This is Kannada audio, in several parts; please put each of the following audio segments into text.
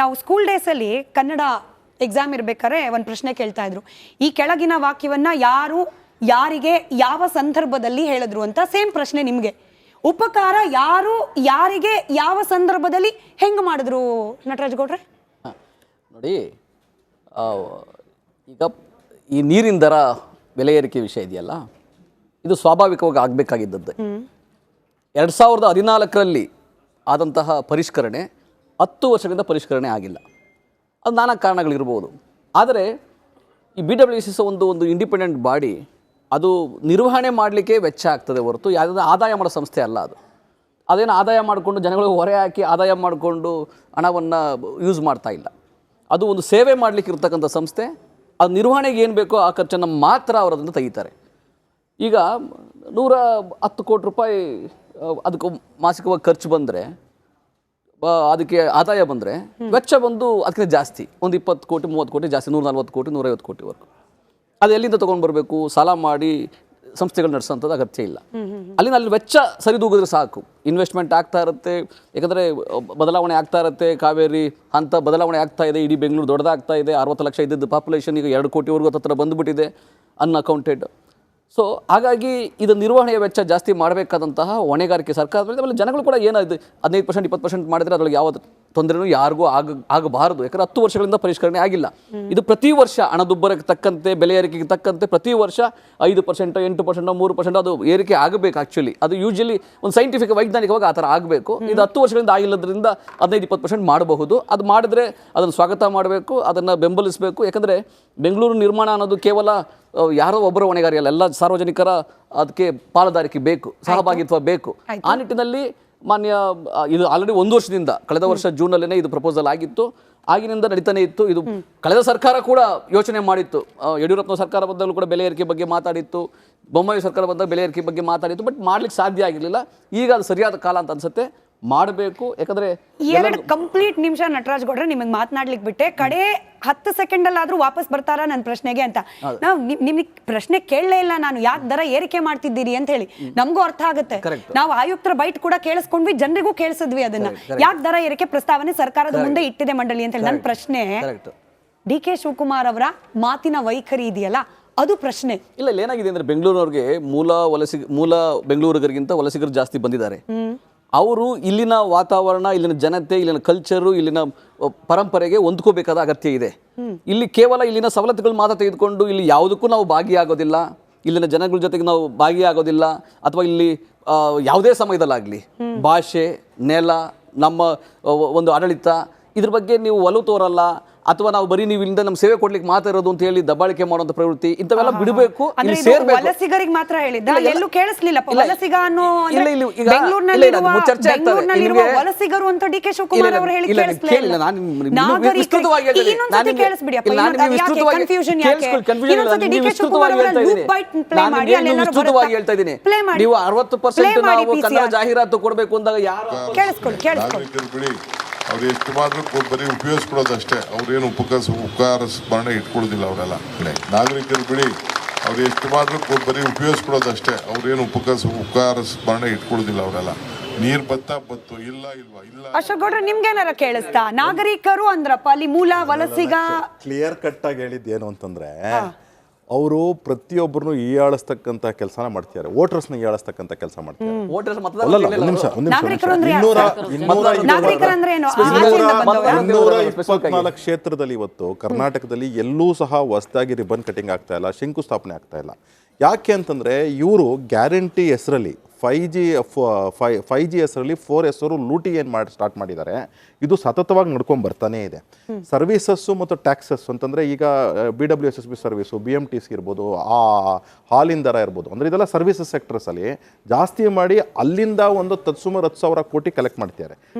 ನಾವು ಸ್ಕೂಲ್ ಡೇಸಲ್ಲಿ ಕನ್ನಡ ಎಕ್ಸಾಮ್ ಇರಬೇಕಾದ್ರೆ ಒಂದು ಪ್ರಶ್ನೆ ಕೇಳ್ತಾ ಇದ್ರು. ಈ ಕೆಳಗಿನ ವಾಕ್ಯವನ್ನ ಯಾರು ಯಾರಿಗೆ ಯಾವ ಸಂದರ್ಭದಲ್ಲಿ ಹೇಳಿದ್ರು ಅಂತ. ಸೇಮ್ ಪ್ರಶ್ನೆ ನಿಮಗೆ. ಉಪಕಾರ ಯಾರು ಯಾರಿಗೆ ಯಾವ ಸಂದರ್ಭದಲ್ಲಿ ಹೆಂಗೆ ಮಾಡಿದ್ರು ನಟರಾಜ್ ಗೌಡ್ರೆ? ನೋಡಿ, ಈಗ ಈ ನೀರಿನ ದರ ಬೆಲೆ ಏರಿಕೆ ವಿಷಯ ಇದೆಯಲ್ಲ, ಇದು ಸ್ವಾಭಾವಿಕವಾಗಿ ಆಗಬೇಕಾಗಿದ್ದದ್ದು. 2014ರಲ್ಲಿ ಆದಂತಹ ಪರಿಷ್ಕರಣೆ 10 ವರ್ಷಗಳಿಂದ ಪರಿಷ್ಕರಣೆ ಆಗಿಲ್ಲ. ಅದು ನಾನಾ ಕಾರಣಗಳಿರ್ಬೋದು. ಆದರೆ ಈ BWSS ಒಂದು ಇಂಡಿಪೆಂಡೆಂಟ್ ಬಾಡಿ, ಅದು ನಿರ್ವಹಣೆ ಮಾಡಲಿಕ್ಕೆ ವೆಚ್ಚ ಆಗ್ತದೆ ಹೊರತು ಯಾವುದೇ ಆದಾಯ ಮಾಡೋ ಸಂಸ್ಥೆ ಅಲ್ಲ. ಅದೇನು ಆದಾಯ ಮಾಡಿಕೊಂಡು ಜನಗಳಿಗೆ ಹೊರೆ ಹಾಕಿ ಆದಾಯ ಮಾಡಿಕೊಂಡು ಹಣವನ್ನು ಯೂಸ್ ಮಾಡ್ತಾ ಇಲ್ಲ. ಅದು ಒಂದು ಸೇವೆ ಮಾಡಲಿಕ್ಕೆ ಇರ್ತಕ್ಕಂಥ ಸಂಸ್ಥೆ. ಅದು ನಿರ್ವಹಣೆಗೆ ಏನು ಬೇಕೋ ಆ ಖರ್ಚನ್ನು ಮಾತ್ರ ಅವರು ಅದನ್ನು ತೆಗಿತಾರೆ. ಈಗ 110 ಕೋಟಿ ರೂಪಾಯಿ ಅದಕ್ಕೆ ಮಾಸಿಕವಾಗಿ ಖರ್ಚು ಬಂದರೆ, ಅದಕ್ಕೆ ಆದಾಯ ಬಂದರೆ ವೆಚ್ಚ ಬಂದು ಅದಕ್ಕಿಂತ ಜಾಸ್ತಿ, ಒಂದು 20 ಕೋಟಿ 30 ಕೋಟಿ ಜಾಸ್ತಿ, 140 ಕೋಟಿ 150 ಕೋಟಿವರೆಗೂ. ಅದು ಎಲ್ಲಿಂದ ತೊಗೊಂಡು ಬರಬೇಕು? ಸಾಲ ಮಾಡಿ ಸಂಸ್ಥೆಗಳು ನಡೆಸೋಂಥದ್ದು ಅಗತ್ಯ ಇಲ್ಲ. ಅಲ್ಲಿ ವೆಚ್ಚ ಸರಿದೂಗಿದ್ರೆ ಸಾಕು. ಇನ್ವೆಸ್ಟ್ಮೆಂಟ್ ಆಗ್ತಾ ಇರುತ್ತೆ, ಯಾಕಂದರೆ ಬದಲಾವಣೆ ಆಗ್ತಾ ಇರುತ್ತೆ. ಕಾವೇರಿ ಹಂತ ಬದಲಾವಣೆ ಆಗ್ತಾ ಇದೆ. ಇಡೀ ಬೆಂಗಳೂರು ದೊಡ್ಡದಾಗ್ತಾ ಇದೆ. 60 ಲಕ್ಷ ಇದ್ದಿದ್ದು ಪಾಪ್ಯುಲೇಷನ್ ಈಗ 2 ಕೋಟಿವರೆಗೂ ಹತ್ತಿರ ಬಂದುಬಿಟ್ಟಿದೆ, ಅನ್ಅಕೌಂಟೆಡ್. ಸೊ ಹಾಗಾಗಿ ಇದು ನಿರ್ವಹಣೆಯ ವೆಚ್ಚ ಜಾಸ್ತಿ ಮಾಡಬೇಕಾದಂತಹ ಹೊಣೆಗಾರಿಕೆ ಸರ್ಕಾರದ. ಆಮೇಲೆ ಜನಗಳು ಕೂಡ ಏನಾಯಿತು, 15% 20% ಮಾಡಿದರೆ ಅದರೊಳಗೆ ಯಾವ ತೊಂದರೆನೂ ಯಾರಿಗೂ ಆಗಬಾರದು. ಯಾಕಂದರೆ 10 ವರ್ಷಗಳಿಂದ ಪರಿಷ್ಕರಣೆ ಆಗಿಲ್ಲ. ಇದು ಪ್ರತಿ ವರ್ಷ ಹಣದುಬ್ಬರಕ್ಕೆ ತಕ್ಕಂತೆ, ಬೆಲೆ ಏರಿಕೆಗೆ ತಕ್ಕಂತೆ ಪ್ರತಿ ವರ್ಷ 5%, 8%, 3% ಅದು ಏರಿಕೆ ಆಗಬೇಕು. ಆ್ಯಕ್ಚುಲಿ ಅದು ಯೂಶಲಿ ಒಂದು ಸೈಂಟಿಫಿಕ್ ವೈಜ್ಞಾನಿಕವಾಗಿ ಆ ಥರ ಆಗಬೇಕು. ಇದು 10 ವರ್ಷಗಳಿಂದ ಆಗಿಲ್ಲದ್ರಿಂದ 15-20% ಮಾಡಬಹುದು. ಅದು ಮಾಡಿದ್ರೆ ಅದನ್ನು ಸ್ವಾಗತ ಮಾಡಬೇಕು, ಅದನ್ನು ಬೆಂಬಲಿಸಬೇಕು. ಯಾಕಂದರೆ ಬೆಂಗಳೂರು ನಿರ್ಮಾಣ ಅನ್ನೋದು ಕೇವಲ ಯಾರೋ ಒಬ್ಬರ ಹೊಣೆಗಾರಿ ಅಲ್ಲ, ಎಲ್ಲ ಸಾರ್ವಜನಿಕರ ಅದಕ್ಕೆ ಪಾಲುದಾರಿಕೆ ಬೇಕು, ಸಹಭಾಗಿತ್ವ ಬೇಕು. ಆ ನಿಟ್ಟಿನಲ್ಲಿ ಮಾನ್ಯ ಇದು ಆಲ್ರೆಡಿ 1 ವರ್ಷದಿಂದ, ಕಳೆದ ವರ್ಷ ಜೂನಲ್ಲೇ ಇದು ಪ್ರಪೋಸಲ್ ಆಗಿತ್ತು. ಆಗಿನಿಂದ ನಡೀತಾನೆ ಇತ್ತು. ಇದು ಕಳೆದ ಸರ್ಕಾರ ಕೂಡ ಯೋಚನೆ ಮಾಡಿತ್ತು. ಯಡಿಯೂರಪ್ಪನ ಸರ್ಕಾರ ಬಂದಾಗಲೂ ಕೂಡ ಬೆಲೆ ಏರಿಕೆ ಬಗ್ಗೆ ಮಾತಾಡಿತ್ತು. ಬೊಮ್ಮಾಯಿ ಸರ್ಕಾರ ಬಂದಾಗ ಬೆಲೆ ಏರಿಕೆ ಬಗ್ಗೆ ಮಾತಾಡಿತ್ತು. ಬಟ್ ಮಾಡ್ಲಿಕ್ಕೆ ಸಾಧ್ಯ ಆಗಿರಲಿಲ್ಲ. ಈಗ ಅದು ಸರಿಯಾದ ಕಾಲ ಅಂತ ಅನ್ಸುತ್ತೆ, ಮಾಡಬೇಕು. ಯಾಕಂದ್ರೆ 2 ಕಂಪ್ಲೀಟ್ ನಿಮಿಷ ನಟರಾಜ್ ಗೌಡ್ರೆ ನಿಮಗೆ ಮಾತನಾಡ್ಲಿಕ್ಕೆ ಬಿಟ್ಟೆ. ಕಡೆ 10 ಸೆಕೆಂಡಲ್ಲಾದ್ರೂ ವಾಪಸ್ ಬರ್ತಾರಾ ನನ್ನ ಪ್ರಶ್ನೆಗೆ ಅಂತ. ನಾವು ನಿಮಗೆ ಪ್ರಶ್ನೆ ಕೇಳಲೇ ಇಲ್ಲ ನಾನು, ಯಾಕೆ ದರ ಏರಿಕೆ ಮಾಡ್ತಿದ್ದೀರಿ ಅಂತ ಹೇಳಿ. ನಮಗೂ ಅರ್ಥ ಆಗುತ್ತೆ. ನಾವು ಆಯುಕ್ತರ ಬೈಟ್ ಕೂಡ ಕೇಳಿಸ್ಕೊಂಡ್ವಿ, ಜನರಿಗೂ ಕೇಳಿಸಿದ್ವಿ ಅದನ್ನ. ಯಾಕೆ ದರ ಏರಿಕೆ ಪ್ರಸ್ತಾವನೆ ಸರ್ಕಾರದ ಮುಂದೆ ಇಟ್ಟಿದೆ ಮಂಡಳಿ ಅಂತ ಹೇಳಿ. ನನ್ನ ಪ್ರಶ್ನೆ, DK ಶಿವಕುಮಾರ್ ಅವರ ಮಾತಿನ ವೈಖರಿ ಇದೆಯಲ್ಲ, ಅದು ಪ್ರಶ್ನೆ. ಇಲ್ಲ, ಏನಾಗಿದೆ ಅಂದ್ರೆ ಬೆಂಗಳೂರಿನವ್ರಿಗೆ ಮೂಲ ಬೆಂಗಳೂರಿಗರಿಗಿಂತ ವಲಸಿಗರು ಜಾಸ್ತಿ ಬಂದಿದ್ದಾರೆ. ಅವರು ಇಲ್ಲಿನ ವಾತಾವರಣ, ಇಲ್ಲಿನ ಜನತೆ, ಇಲ್ಲಿನ ಕಲ್ಚರು, ಇಲ್ಲಿನ ಪರಂಪರೆಗೆ ಹೊಂದ್ಕೋಬೇಕಾದ ಅಗತ್ಯ ಇದೆ. ಇಲ್ಲಿ ಕೇವಲ ಇಲ್ಲಿನ ಸವಲತ್ತುಗಳು ಮಾತ್ರ ತೆಗೆದುಕೊಂಡು ಇಲ್ಲಿ ಯಾವುದಕ್ಕೂ ನಾವು ಭಾಗಿಯಾಗೋದಿಲ್ಲ, ಇಲ್ಲಿನ ಜನಗಳ ಜೊತೆಗೆ ನಾವು ಭಾಗಿಯಾಗೋದಿಲ್ಲ. ಅಥವಾ ಇಲ್ಲಿ ಯಾವುದೇ ಸಮಯದಲ್ಲಾಗಲಿ ಭಾಷೆ, ನೆಲ, ನಮ್ಮ ಒಂದು ಆಡಳಿತ, ಇದ್ರ ಬಗ್ಗೆ ನೀವು ಒಲವು ತೋರಲ್ಲ, ಅಥವಾ ನಾವು ಬರೀ ನೀವು ಇಲ್ಲಿಂದ ನಮ್ಮ ಸೇವೆ ಕೊಡ್ಲಿಕ್ಕೆ ಮಾತ್ರ ಇರೋದು ಅಂತ ಹೇಳಿ ದಬ್ಬಾಳಿಕೆ ಮಾಡುವಂತ ಪ್ರವೃತ್ತಿ, ಇಂಥವೆಲ್ಲ ಬಿಡಬೇಕು. ವಲಸಿಗರಿಗೆ ಮಾತ್ರ ಹೇಳಿದ್ದ, ಎಲ್ಲೂ ಕೇಳಿಸ್ಲಿಲ್ಲ. ವಲಸಿಗ ಅನ್ನೋ ವಲಸಿಗರು ಅಂತ DK ಶಿವಕುಮಾರ್ ಅವರು ಹೇಳಿ ಕೇಳಿಸ್ಲಿಲ್ಲ. ನೀವು 60% ನಾವು ಕನ್ನಡ ಜಾಹೀರಾತು ಕೊಡಬೇಕು ಅಂದಾಗ ಯಾರು ಕೇಳಿಸ್ಕೊಳ್ಳಿ. ಅವ್ರು ಎಷ್ಟು ಮಾತ್ರ ಬರೀ ಉಪಯೋಗಿಸ್ಕೊಳ್ಳೋದಷ್ಟೇ. ಅವ್ರೇನು ಉಪಕಾರ ಸ್ಮರಣೆ ಇಟ್ಕೊಳ್ಳೋದಿಲ್ಲ. ಅವರೆಲ್ಲ ನಾಗರಿಕರು ಬಿಡಿ, ಅವ್ರು ಎಷ್ಟು ಮಾತ್ರ ಬರೀ ಉಪಯೋಗಿಸ್ಕೊಳ್ಳೋದಷ್ಟೇ. ಅವ್ರೇನು ಉಪಕಾರ ಸ್ಮರಣೆ ಇಟ್ಕೊಳ್ಳೋದಿಲ್ಲ. ಅವರೆಲ್ಲ ನೀರ್ ಬತ್ತು ಇಲ್ಲ ಇಲ್ವಾ ಇಲ್ಲ. ಅಶೋಕ್ ಗೌಡ್ರೆ ನಿಮ್ಗೇನಾರ ಕೇಳಿಸ್ತಾ? ನಾಗರಿಕರು ಅಂದ್ರಪ್ಪ, ಅಲ್ಲಿ ಮೂಲ ವಲಸಿಗ ಕ್ಲಿಯರ್ ಕಟ್ ಆಗಿ ಹೇಳಿದ್ದೇನು ಅಂತಂದ್ರೆ, ಅವರು ಪ್ರತಿಯೊಬ್ಬರನ್ನು ಹೀಯಾಳಿಸ್ತಕ್ಕಂಥ ಕೆಲಸನ ಮಾಡ್ತಿದ್ದಾರೆ, ವೋಟರ್ಸ್ನ ಹೀಯಾಳಿಸ್ತಕ್ಕಂಥ ಕೆಲಸ ಮಾಡ್ತಾರೆ. 224 ಕ್ಷೇತ್ರದಲ್ಲಿ ಇವತ್ತು ಕರ್ನಾಟಕದಲ್ಲಿ ಎಲ್ಲೂ ಸಹ ಹೊಸದಾಗಿ ರಿಬನ್ ಕಟಿಂಗ್ ಆಗ್ತಾ ಇಲ್ಲ, ಶಂಕುಸ್ಥಾಪನೆ ಆಗ್ತಾ ಇಲ್ಲ. ಯಾಕೆ ಅಂತಂದ್ರೆ ಇವರು ಗ್ಯಾರಂಟಿ ಹೆಸರಲ್ಲಿ 5G ಹೆಸರಲ್ಲಿ 4S ಅವರು ಲೂಟಿ ಸ್ಟಾರ್ಟ್ ಮಾಡಿದ್ದಾರೆ. ಇದು ಸತತವಾಗಿ ನಡ್ಕೊಂಡು ಬರ್ತಾನೆ ಇದೆ. ಸರ್ವಿಸಸ್ಸು ಮತ್ತು ಟ್ಯಾಕ್ಸಸ್ ಅಂತಂದರೆ ಈಗ BWSSB ಸರ್ವಿಸು, BMTC ಇರ್ಬೋದು, ಹಾಲಿನ ದರ ಇರ್ಬೋದು, ಅಂದರೆ ಇದೆಲ್ಲ ಸರ್ವಿಸಸ್ ಸೆಕ್ಟರ್ಸಲ್ಲಿ ಜಾಸ್ತಿ ಮಾಡಿ ಅಲ್ಲಿಂದ ಒಂದು ತತ್ಸುಮಾರು 10,000 ಕೋಟಿ ಕಲೆಕ್ಟ್ ಮಾಡ್ತಾರೆ.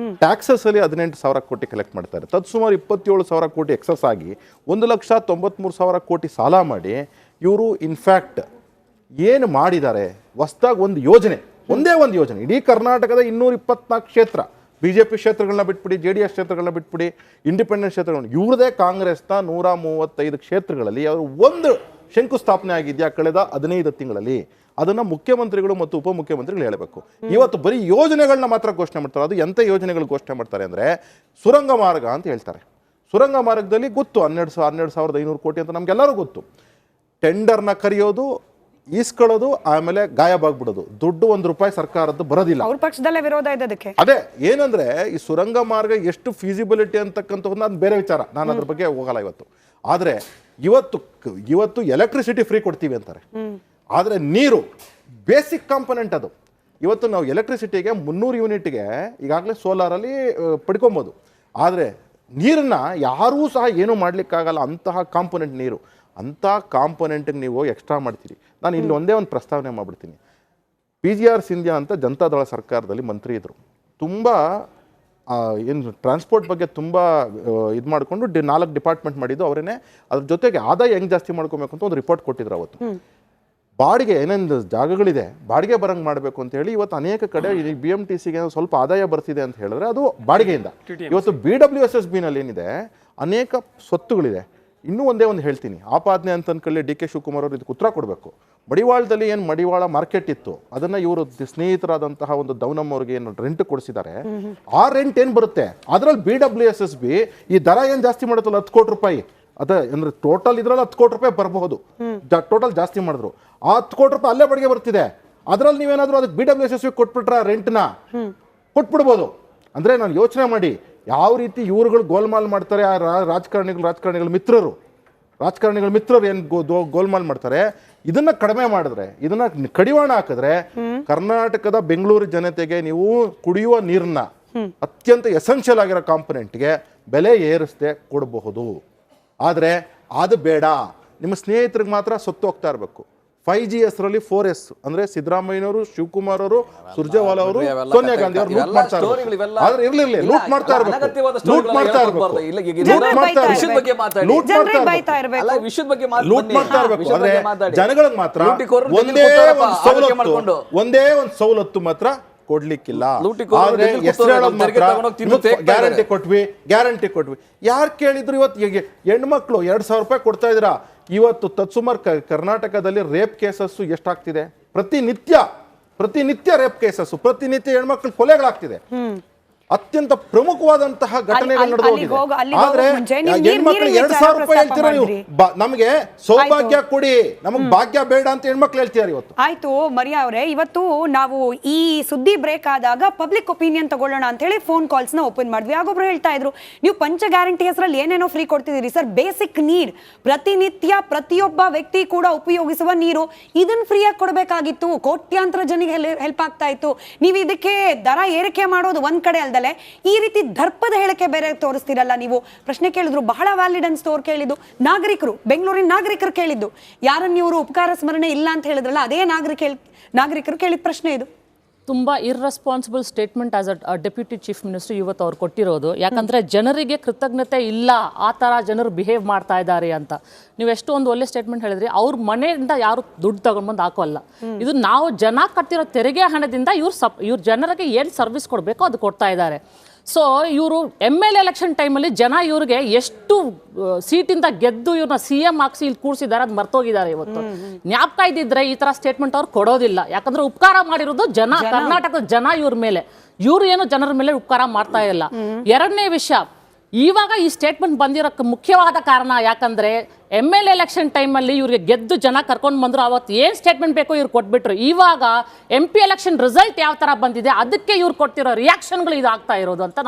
ಟ್ಯಾಕ್ಸಸ್ಸಲ್ಲಿ 18,000 ಕೋಟಿ ಕಲೆಕ್ಟ್ ಮಾಡ್ತಾರೆ. ತತ್ಸುಮಾರು 27,000 ಕೋಟಿ ಎಕ್ಸಸ್ ಆಗಿ 1,93,000 ಕೋಟಿ ಸಾಲ ಮಾಡಿ ಇವರು ಇನ್ಫ್ಯಾಕ್ಟ್ ಏನು ಮಾಡಿದ್ದಾರೆ, ಹೊಸದಾಗಿ ಒಂದು ಯೋಜನೆ, ಒಂದೇ ಒಂದು ಯೋಜನೆ ಇಡೀ ಕರ್ನಾಟಕದ 224 ಕ್ಷೇತ್ರ, BJP ಕ್ಷೇತ್ರಗಳನ್ನ ಬಿಟ್ಬಿಡಿ, JDS ಕ್ಷೇತ್ರಗಳನ್ನ ಬಿಟ್ಬಿಡಿ, ಇಂಡಿಪೆಂಡೆಂಟ್ ಕ್ಷೇತ್ರಗಳನ್ನ, ಇವ್ರದೇ ಕಾಂಗ್ರೆಸ್ನ 135 ಕ್ಷೇತ್ರಗಳಲ್ಲಿ ಅವರು ಒಂದು ಶಂಕುಸ್ಥಾಪನೆ ಆಗಿದೆಯಾ ಕಳೆದ 15 ತಿಂಗಳಲ್ಲಿ? ಅದನ್ನ ಮುಖ್ಯಮಂತ್ರಿಗಳು ಮತ್ತು ಉಪಮುಖ್ಯಮಂತ್ರಿಗಳು ಹೇಳಬೇಕು. ಇವತ್ತು ಬರೀ ಯೋಜನೆಗಳನ್ನ ಮಾತ್ರ ಘೋಷಣೆ ಮಾಡ್ತಾರೆ. ಅದು ಎಂಥ ಯೋಜನೆಗಳು ಘೋಷಣೆ ಮಾಡ್ತಾರೆ ಅಂದರೆ ಸುರಂಗ ಮಾರ್ಗ ಅಂತ ಹೇಳ್ತಾರೆ. ಸುರಂಗ ಮಾರ್ಗದಲ್ಲಿ ಗೊತ್ತು 12,500 ಕೋಟಿ ಅಂತ ನಮ್ಗೆಲ್ಲರೂ ಗೊತ್ತು. ಟೆಂಡರ್ನ ಕರೆಯೋದು, ಈಸ್ಕೊಳ್ಳೋದು, ಆಮೇಲೆ ಗಾಯಬಾಗ್ಬಿಡೋದು. ದುಡ್ಡು ₹1 ಸರ್ಕಾರದ್ದು ಬರೋದಿಲ್ಲ. ಅವ್ರ ಪಕ್ಷದಲ್ಲೇ ವಿರೋಧ ಇದೆ ಅದಕ್ಕೆ. ಅದೇ ಏನಂದ್ರೆ ಈ ಸುರಂಗ ಮಾರ್ಗ ಎಷ್ಟು ಫೀಸಿಬಿಲಿಟಿ ಅಂತಕ್ಕಂಥದ್ದು ನಾನು ಬೇರೆ ವಿಚಾರ, ನಾನು ಅದ್ರ ಬಗ್ಗೆ ಹೋಗಲ್ಲ ಇವತ್ತು. ಆದರೆ ಇವತ್ತು ಎಲೆಕ್ಟ್ರಿಸಿಟಿ ಫ್ರೀ ಕೊಡ್ತೀವಿ ಅಂತಾರೆ. ಆದರೆ ನೀರು ಬೇಸಿಕ್ ಕಾಂಪೊನೆಂಟ್ ಅದು. ಇವತ್ತು ನಾವು ಎಲೆಕ್ಟ್ರಿಸಿಟಿಗೆ 300 ಯೂನಿಟ್ಗೆ ಈಗಾಗಲೇ ಸೋಲಾರಲ್ಲಿ ಪಡ್ಕೊಬೋದು. ಆದರೆ ನೀರನ್ನು ಯಾರೂ ಸಹ ಏನೂ ಮಾಡಲಿಕ್ಕಾಗಲ್ಲ. ಅಂತಹ ಕಾಂಪೊನೆಂಟ್ ನೀರು, ಅಂಥ ಕಾಂಪೊನೆಂಟಿಗೆ ನೀವು ಎಕ್ಸ್ಟ್ರಾ ಮಾಡ್ತೀರಿ. ನಾನು ಇಲ್ಲಿ ಒಂದೇ ಒಂದು ಪ್ರಸ್ತಾವನೆ ಮಾಡಿಬಿಡ್ತೀನಿ. PGR ಸಿಂಧ್ಯಾ ಅಂತ ಜನತಾದಳ ಸರ್ಕಾರದಲ್ಲಿ ಮಂತ್ರಿ ಇದ್ದರು. ತುಂಬ ಏನು ಟ್ರಾನ್ಸ್ಪೋರ್ಟ್ ಬಗ್ಗೆ ತುಂಬ ಇದು ಮಾಡಿಕೊಂಡು 4 ಡಿಪಾರ್ಟ್ಮೆಂಟ್ ಮಾಡಿದ್ದು ಅವರೇನೆ. ಅದ್ರ ಜೊತೆಗೆ ಆದಾಯ ಹೆಂಗೆ ಜಾಸ್ತಿ ಮಾಡ್ಕೊಬೇಕು ಅಂತ ಒಂದು ರಿಪೋರ್ಟ್ ಕೊಟ್ಟಿದ್ರು ಅವತ್ತು. ಬಾಡಿಗೆ ಏನೇನು ಜಾಗಗಳಿದೆ ಬಾಡಿಗೆ ಬರಂಗೆ ಮಾಡಬೇಕು ಅಂತ ಹೇಳಿ ಇವತ್ತು ಅನೇಕ ಕಡೆ ಈ BMTCಗೆ ಸ್ವಲ್ಪ ಆದಾಯ ಬರ್ತಿದೆ ಅಂತ ಹೇಳಿದ್ರೆ ಅದು ಬಾಡಿಗೆಯಿಂದ. ಇವತ್ತು BWSSBನಲ್ಲಿ ಏನಿದೆ ಅನೇಕ ಸ್ವತ್ತುಗಳಿದೆ. ಇನ್ನೂ ಒಂದೇ ಒಂದು ಹೇಳ್ತೀನಿ, ಆಪಾದನೆ ಅಂತ ಅನ್ಕೊಳ್ಳಿ DK ಶಿವಕುಮಾರ್ ಅವರು ಇದಕ್ಕೆ ಉತ್ತರ ಕೊಡಬೇಕು. ಮಡಿವಾಳದಲ್ಲಿ ಏನು ಮಡಿವಾಳ ಮಾರ್ಕೆಟ್ ಇತ್ತು ಅದನ್ನು ಇವರು ಸ್ನೇಹಿತರಾದಂತಹ ಒಂದು ದೌನಮ್ ಅವ್ರಿಗೆ ಏನು ರೆಂಟ್ ಕೊಡಿಸಿದ್ದಾರೆ. ಆ ರೆಂಟ್ ಏನು ಬರುತ್ತೆ ಅದರಲ್ಲಿ BWSSB ಈ ದರ ಏನು ಜಾಸ್ತಿ ಮಾಡುತ್ತಲ್ಲ 10 ಕೋಟಿ ರೂಪಾಯಿ, ಅದೇ ಅಂದ್ರೆ ಟೋಟಲ್ ಇದ್ರಲ್ಲಿ 10 ಕೋಟಿ ರೂಪಾಯಿ ಬರಬಹುದು. ಟೋಟಲ್ ಜಾಸ್ತಿ ಮಾಡಿದ್ರು ಆ 10 ಕೋಟಿ ರೂಪಾಯಿ ಅಲ್ಲೇ ಬಾಡಿಗೆ ಬರ್ತಿದೆ. ಅದರಲ್ಲಿ ನೀವೇನಾದ್ರೂ ಅದಕ್ಕೆ BWSSB ಕೊಟ್ಬಿಟ್ರ ರೆಂಟ್ನ ಕೊಟ್ಬಿಡ್ಬೋದು. ಅಂದ್ರೆ ನಾನು ಯೋಚನೆ ಮಾಡಿ ಯಾವ ರೀತಿ ಇವ್ರುಗಳು ಗೋಲ್ಮಾಲ್ ಮಾಡ್ತಾರೆ. ಆ ರಾಜಕಾರಣಿಗಳ ಮಿತ್ರರು ಏನು ಗೋಲ್ಮಾಲ್ ಮಾಡ್ತಾರೆ. ಇದನ್ನ ಕಡಿಮೆ ಮಾಡಿದ್ರೆ, ಇದನ್ನ ಕಡಿವಾಣ ಹಾಕಿದ್ರೆ ಕರ್ನಾಟಕದ ಬೆಂಗಳೂರು ಜನತೆಗೆ ನೀವು ಕುಡಿಯುವ ನೀರನ್ನ ಅತ್ಯಂತ ಎಸೆನ್ಷಿಯಲ್ ಆಗಿರೋ ಕಾಂಪೊನೆಂಟ್ಗೆ ಬೆಲೆ ಏರಿಸದೆ ಕೊಡಬಹುದು. ಆದರೆ ಅದು ಬೇಡ. ನಿಮ್ಮ ಸ್ನೇಹಿತರಿಗೆ ಮಾತ್ರ ಸೊತ್ತು ಹೋಗ್ತಾ ಇರಬೇಕು. 5G ಹೆಸರಲ್ಲಿ 4S ಅಂದ್ರೆ ಸಿದ್ದರಾಮಯ್ಯನವರು, ಶಿವಕುಮಾರ್ ಅವರು, ಸುರ್ಜೇವಾಲಾ ಅವರು, ಸೋನಿಯಾ ಗಾಂಧಿ ಅವರು ಲೂಟ್ ಮಾಡ್ತಾ ಇರ್ಬೇಕು. ಆದ್ರೆ ಇರ್ಲಿಲ್ಲ, ಲೂಟ್ ಮಾಡ್ತಾ ಇರ್ಬೇಕು. ಲೂಟ್ ಮಾಡ್ತಾ ಇರ್ಬೇಕು. ಆದ್ರೆ ಜನಗಳಿಗೆ ಮಾತ್ರ ಒಂದೇ ಒಂದು ಸವಲತ್ತು ಮಾತ್ರ ಕೊಡ್ಲಿಕ್ಕಿಲ್ಲ. ಆದ್ರೆ ಹೆಸರು ಹೇಳೋದು ಮಾತ್ರ ಗ್ಯಾರಂಟಿ ಕೊಟ್ವಿ. ಯಾರು ಕೇಳಿದ್ರು ಇವತ್ತು ಹೆಣ್ಮಕ್ಳು 2,000 ರೂಪಾಯಿ ಕೊಡ್ತಾ ಇದ್ದೀರಾ. ಇವತ್ತು ತತ್ಸುಮಾರ್ ಕರ್ನಾಟಕದಲ್ಲಿ ರೇಪ್ ಕೇಸಸ್ ಎಷ್ಟಾಗ್ತಿದೆ? ಪ್ರತಿನಿತ್ಯ ರೇಪ್ ಕೇಸಸ್, ಪ್ರತಿನಿತ್ಯ ಹೆಣ್ಮಕ್ಳು ಕೊಲೆಗಳಾಗ್ತಿದೆ. ಅತ್ಯಂತ ಪ್ರಮುಖವಾದಂತಹ ಘಟನೆಗಳು ನಡೆದು ಹೋಗಿದೆ. ಆದ್ರೆ ಹೆಣ್ಮಕ್ಳು 2,000 ರೂಪಾಯಿ ಹೇಳ್ತೀರಾ ನೀವು, ನಮಗೆ ಸೌಭಾಗ್ಯ ಕೊಡಿ, ನಮಗ್ ಭಾಗ್ಯ ಬೇಡ ಅಂತ ಹೆಣ್ಮಕ್ಳು ಹೇಳ್ತಿದ್ದಾರೆ ಇವತ್ತು. ಆಯ್ತು ಮರಿಯಾ ಅವರೇ, ಇವತ್ತು ನಾವು ಈ ಸುದ್ದಿ ಬ್ರೇಕ್ ಆದಾಗ ಪಬ್ಲಿಕ್ ಒಪಿನಿಯನ್ ತಗೊಳ್ಳೋಣ ಅಂತ ಹೇಳಿ ಫೋನ್ ಕಾಲ್ಸ್ ನ ಓಪನ್ ಮಾಡಿದ್ವಿ. ಆಗೊಬ್ರು ಹೇಳ್ತಾ ಇದ್ರು, ನೀವು ಪಂಚ ಗ್ಯಾರಂಟಿ ಹೆಸರಲ್ಲಿ ಏನೇನೋ ಫ್ರೀ ಕೊಡ್ತಿದ್ದೀರಿ ಸರ್. ಬೇಸಿಕ್ ನೀಡ್, ಪ್ರತಿನಿತ್ಯ ಪ್ರತಿಯೊಬ್ಬ ವ್ಯಕ್ತಿ ಕೂಡ ಉಪಯೋಗಿಸುವ ನೀರು, ಇದನ್ನ ಫ್ರೀಯಾಗಿ ಕೊಡಬೇಕಾಗಿತ್ತು. ಕೋಟ್ಯಾಂತರ ಜನಿಗೆ ಹೆಲ್ಪ್ ಆಗ್ತಾ ಇತ್ತು. ನೀವು ಇದಕ್ಕೆ ದರ ಏರಿಕೆ ಮಾಡೋದು ಒಂದ್ ಕಡೆ ಅಲ್ದ, ಈ ರೀತಿ ದರ್ಪದ ಹೇಳಿಕೆ ಬೇರೆ ತೋರಿಸ್ತಿರಲ್ಲ ನೀವು. ಪ್ರಶ್ನೆ ಕೇಳಿದ್ರು, ಬಹಳ ವ್ಯಾಲಿಡ್ ಅನ್ಸ್ತವ್ರು ಕೇಳಿದ್ದು ನಾಗರಿಕರು, ಬೆಂಗಳೂರಿನ ನಾಗರಿಕರು ಕೇಳಿದ್ದು. ಯಾರನ್ನ ಇವರು ಉಪಕಾರ ಸ್ಮರಣೆ ಇಲ್ಲ ಅಂತ ಹೇಳಿದ್ರಲ್ಲ ಅದೇ ನಾಗರಿಕರು ಕೇಳಿದ ಪ್ರಶ್ನೆ ಇದು. ತುಂಬ irresponsible statement as a deputy chief minister ಇವತ್ತು ಅವ್ರು ಕೊಟ್ಟಿರೋದು. ಯಾಕಂದರೆ ಜನರಿಗೆ ಕೃತಜ್ಞತೆ ಇಲ್ಲ, ಆ ಥರ ಜನರು ಬಿಹೇವ್ ಮಾಡ್ತಾ ಇದ್ದಾರೆ ಅಂತ. ನೀವು ಎಷ್ಟು ಒಂದು ಒಳ್ಳೆ ಸ್ಟೇಟ್ಮೆಂಟ್ ಹೇಳಿದ್ರಿ. ಅವ್ರ ಮನೆಯಿಂದ ಯಾರು ದುಡ್ಡು ತಗೊಂಡ್ಬಂದು ಹಾಕೋಲ್ಲ. ಇದು ನಾವು ಜನ ಕಟ್ಟಿರೋ ತೆರಿಗೆ ಹಣದಿಂದ ಇವ್ರ ಜನರಿಗೆ ಏನು ಸರ್ವಿಸ್ ಕೊಡಬೇಕೋ ಅದು ಕೊಡ್ತಾ ಇದ್ದಾರೆ. ಸೊ ಇವರು MLA ಎಲೆಕ್ಷನ್ ಟೈಮಲ್ಲಿ ಜನ ಇವ್ರಿಗೆ ಎಷ್ಟು ಸೀಟಿಂದ ಗೆದ್ದು ಇವ್ರನ್ನ CM ಹಾಕ್ಸಿ ಇಲ್ಲಿ ಕೂರಿಸಿದ್ದಾರೆ ಅದು ಮರ್ತೋಗಿದ್ದಾರೆ. ಇವತ್ತು ಜ್ಞಾಪಕ ಇದ್ದಿದ್ರೆ ಈ ತರ ಸ್ಟೇಟ್ಮೆಂಟ್ ಅವ್ರು ಕೊಡೋದಿಲ್ಲ. ಯಾಕಂದ್ರೆ ಉಪಕಾರ ಮಾಡಿರೋದು ಜನ, ಕರ್ನಾಟಕದ ಜನ ಇವ್ರ ಮೇಲೆ. ಇವ್ರು ಏನು ಜನರ ಮೇಲೆ ಉಪಕಾರ ಮಾಡ್ತಾ ಇಲ್ಲ. ಎರಡನೇ ವಿಷಯ, ಇವಾಗ ಈ ಸ್ಟೇಟ್ಮೆಂಟ್ ಬಂದಿರೋಕ್ಕೆ ಮುಖ್ಯವಾದ ಕಾರಣ ಯಾಕಂದ್ರೆ MLA ಎಲೆಕ್ಷನ್ ಟೈಮಲ್ಲಿ ಇವ್ರಿಗೆ ಗೆದ್ದು ಜನ ಕರ್ಕೊಂಡು ಬಂದ್ರು. ಅವತ್ತು ಏನು ಸ್ಟೇಟ್ಮೆಂಟ್ ಬೇಕೋ ಇವ್ರು ಕೊಟ್ಬಿಟ್ರು. ಇವಾಗ MP ಎಲೆಕ್ಷನ್ ರಿಸಲ್ಟ್ ಯಾವ ತರ ಬಂದಿದೆ ಅದಕ್ಕೆ ಇವ್ರು ಕೊಡ್ತಿರೋ ರಿಯಾಕ್ಷನ್ಗಳು ಇದಾಗ್ತಾ ಇರೋದು ಅಂತ